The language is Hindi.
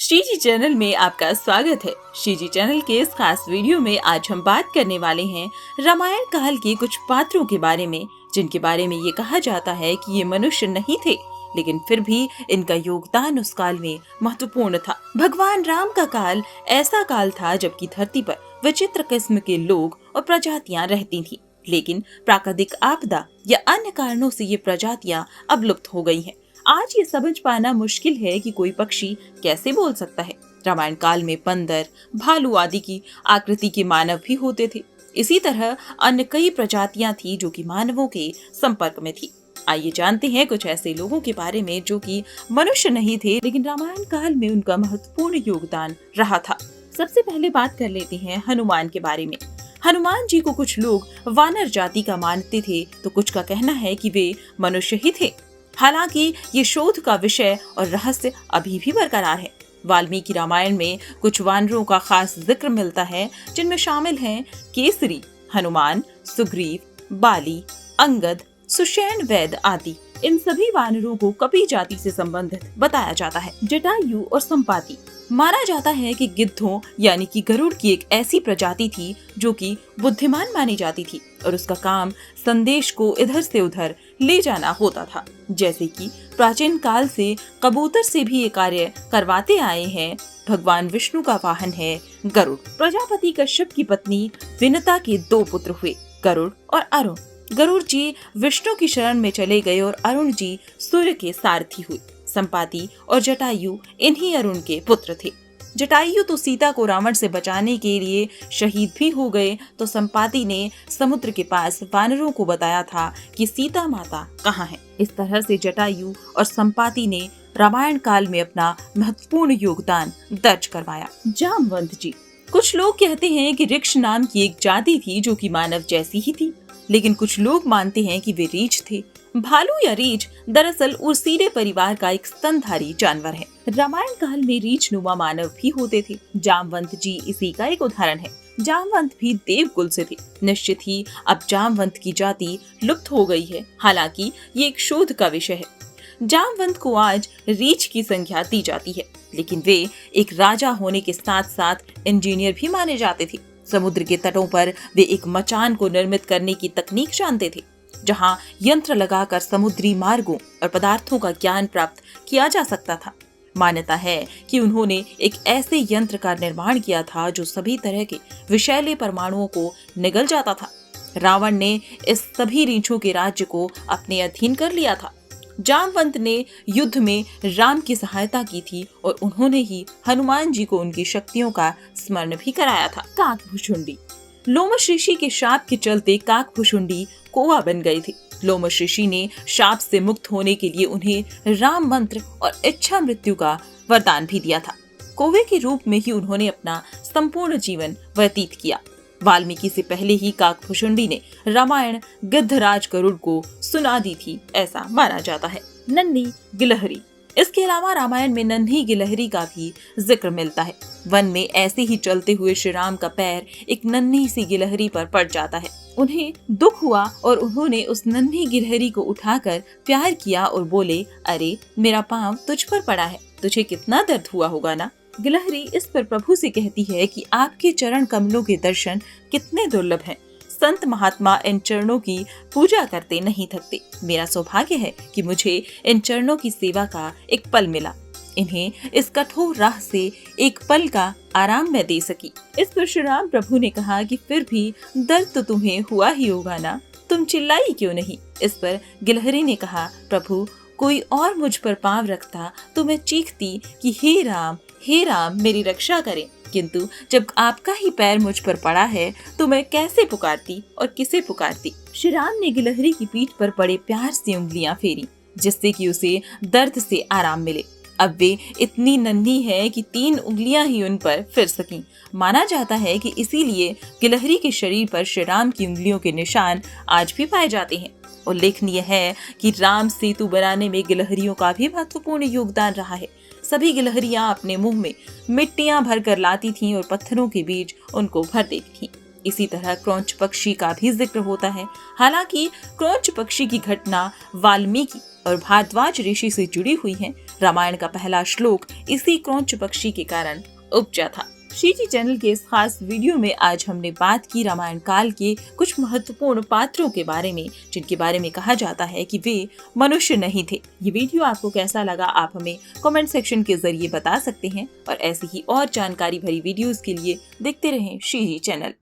श्री जी चैनल में आपका स्वागत है। श्री जी चैनल के इस खास वीडियो में आज हम बात करने वाले हैं रामायण काल के कुछ पात्रों के बारे में, जिनके बारे में ये कहा जाता है कि ये मनुष्य नहीं थे, लेकिन फिर भी इनका योगदान उस काल में महत्वपूर्ण था। भगवान राम का काल ऐसा काल था जबकि धरती पर विचित्र किस्म के लोग और प्रजातियां रहती थी, लेकिन प्राकृतिक आपदा या अन्य कारणों से ये प्रजातियां अब लुप्त हो गई हैं। आज ये समझ पाना मुश्किल है कि कोई पक्षी कैसे बोल सकता है। रामायण काल में बंदर, भालू आदि की आकृति के मानव भी होते थे। इसी तरह अन्य कई प्रजातियां थी जो कि मानवों के संपर्क में थी। आइए जानते हैं कुछ ऐसे लोगों के बारे में जो कि मनुष्य नहीं थे, लेकिन रामायण काल में उनका महत्वपूर्ण योगदान रहा था। सबसे पहले बात कर लेते हैं हनुमान के बारे में। हनुमान जी को कुछ लोग वानर जाति का मानते थे, तो कुछ का कहना है कि वे मनुष्य ही थे। हालांकि ये शोध का विषय और रहस्य अभी भी बरकरार है। वाल्मीकि रामायण में कुछ वानरों का खास जिक्र मिलता है, जिनमें शामिल हैं केसरी, हनुमान, सुग्रीव, बाली, अंगद, सुषेण वैद आदि। इन सभी वानरों को कपि जाति से संबंधित बताया जाता है। जटायु और संपाति माना जाता है कि गिद्धों यानी कि गरुड़ की एक ऐसी प्रजाति थी जो कि बुद्धिमान मानी जाती थी और उसका काम संदेश को इधर से उधर ले जाना होता था। जैसे कि प्राचीन काल से कबूतर से भी ये कार्य करवाते आए हैं। भगवान विष्णु का वाहन है गरुड़। प्रजापति कश्यप की पत्नी विनता के 2 पुत्र हुए, गरुड़ और अरुण। गरुड़ जी विष्णु की शरण में चले गए और अरुण जी सूर्य के सारथी हुए। संपाति और जटायु इन्हीं अरुण के पुत्र थे। जटायु तो सीता को रावण से बचाने के लिए शहीद भी हो गए, तो संपाति ने समुद्र के पास वानरों को बताया था कि सीता माता कहाँ है। इस तरह से जटायु और संपाति ने रामायण काल में अपना महत्वपूर्ण योगदान दर्ज करवाया। जामवंत जी। कुछ लोग कहते हैं कि ऋक्ष नाम की एक जाति थी जो कि मानव जैसी ही थी, लेकिन कुछ लोग मानते हैं कि वे रीछ थे। भालू या रीछ दरअसल उर्सीरे परिवार का एक स्तनधारी जानवर है। रामायण काल में रीछ नुमा मानव भी होते थे। जामवंत जी इसी का एक उदाहरण है। जामवंत भी देवकुल से थे। निश्चित ही अब जामवंत की जाति लुप्त हो गई है, हालांकि ये एक शोध का विषय है। जामवंत को आज रीछ की संख्या दी जाती है, लेकिन वे एक राजा होने के साथ साथ इंजीनियर भी माने जाते थे। समुद्र के तटों पर वे एक मचान को निर्मित करने की तकनीक जानते थे, जहां यंत्र लगाकर समुद्री मार्गों और पदार्थों का ज्ञान प्राप्त किया जा सकता था। मान्यता है कि उन्होंने एक ऐसे यंत्र का निर्माण किया था जो सभी तरह के विषैले परमाणुओं को निगल जाता था। रावण ने इस सभी रीछों के राज्य को अपने अधीन कर लिया था। जामवंत ने युद्ध में राम की सहायता की थी और उन्होंने ही हनुमान जी को उनकी शक्तियों का स्मरण भी कराया था। काकभुशुंडी। लोमश ऋषि के शाप के चलते काकभुशुंडी कौवा बन गए थे। लोमश ऋषि ने शाप से मुक्त होने के लिए उन्हें राम मंत्र और इच्छा मृत्यु का वरदान भी दिया था। कौवे के रूप में ही उन्होंने अपना संपूर्ण जीवन व्यतीत किया। वाल्मीकि से पहले ही काकभुशुंडी ने रामायण गिद्धराज गरुड़ को सुना दी थी, ऐसा माना जाता है। नन्ही गिलहरी। इसके अलावा रामायण में नन्ही गिलहरी का भी जिक्र मिलता है। वन में ऐसे ही चलते हुए श्री राम का पैर एक नन्ही सी गिलहरी पर पड़ जाता है। उन्हें दुख हुआ और उन्होंने उस नन्ही गिलहरी को उठाकर प्यार किया और बोले, अरे मेरा पाँव तुझ पर पड़ा है, तुझे कितना दर्द हुआ होगा ना। गिलहरी इस पर प्रभु से कहती है कि आपके चरण कमलों के दर्शन कितने दुर्लभ हैं। संत महात्मा इन चरणों की पूजा करते नहीं थकते। मेरा सौभाग्य है कि मुझे इन चरणों की सेवा का एक पल मिला। इन्हें इस कठोर राह से एक पल का आराम मैं दे सकी। इस पर श्री राम प्रभु ने कहा कि फिर भी दर्द तो तुम्हें हुआ ही होगा ना, तुम चिल्लाई क्यों नहीं। इस पर गिलहरी ने कहा, प्रभु कोई और मुझ पर पाँव रखता तो मैं चीखती कि हे राम मेरी रक्षा करें, किंतु जब आपका ही पैर मुझ पर पड़ा है तो मैं कैसे पुकारती और किसे पुकारती। श्री राम ने गिलहरी की पीठ पर बड़े प्यार से उंगलियां फेरी, जिससे कि उसे दर्द से आराम मिले। अब वे इतनी नन्ही है कि 3 उंगलियां ही उन पर फिर सकीं। माना जाता है कि इसीलिए गिलहरी के शरीर पर श्री राम की उंगलियों के निशान आज भी पाए जाते हैं। उल्लेखनीय है कि राम सेतु बनाने में गिलहरियों का भी महत्वपूर्ण योगदान रहा है। सभी गिलहरियां अपने मुंह में मिट्टियां भर कर लाती थीं और पत्थरों के बीच उनको भर देती थीं। इसी तरह क्रौंच पक्षी का भी जिक्र होता है। हालांकि क्रौंच पक्षी की घटना वाल्मीकि और भारद्वाज ऋषि से जुड़ी हुई है, रामायण का पहला श्लोक इसी क्रौंच पक्षी के कारण उपजा था। शीजी चैनल के इस खास वीडियो में आज हमने बात की रामायण काल के कुछ महत्वपूर्ण पात्रों के बारे में, जिनके बारे में कहा जाता है कि वे मनुष्य नहीं थे। ये वीडियो आपको कैसा लगा आप हमें कमेंट सेक्शन के जरिए बता सकते हैं और ऐसी ही और जानकारी भरी वीडियोस के लिए देखते रहें शीजी चैनल।